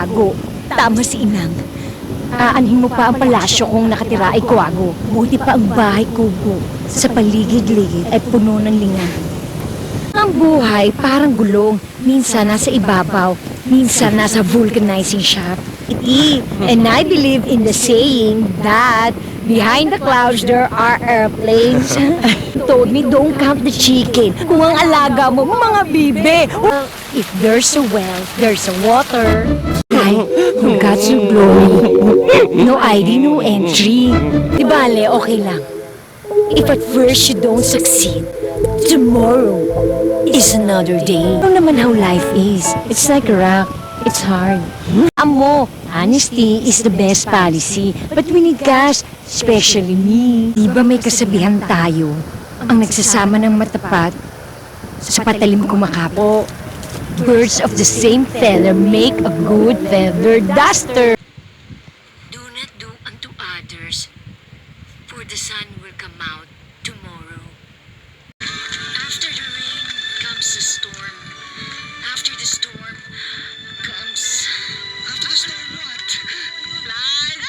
Kuwago. Tama si Inang. Aanhin mo pa ang palasyo kung nakatira ay Kuwago. Buti pa ang bahay kubo. Sa paligid-ligid ay puno ng linga. Ang buhay parang gulong. Minsan nasa ibabaw, minsan nasa vulcanizing shop. And I believe in the saying that behind the clouds there are airplanes. Told me don't count the chicken. Kung ang alaga mo, mga bibe. If there's a well, there's a water. Ay, kung God's your glory. No ID, no entry. Di bale, okay lang. If at first you don't succeed, tomorrow is another day. Ano naman how life is? It's like a rock. It's hard. Amo, honesty is the best policy. But we need cash, especially me. Di ba may kasabihan tayo? Ang nagsasama ng matapat sa patalim kumakapo. Birds of the same feather make a good feather duster. Do not do unto others, for the sun will come out tomorrow.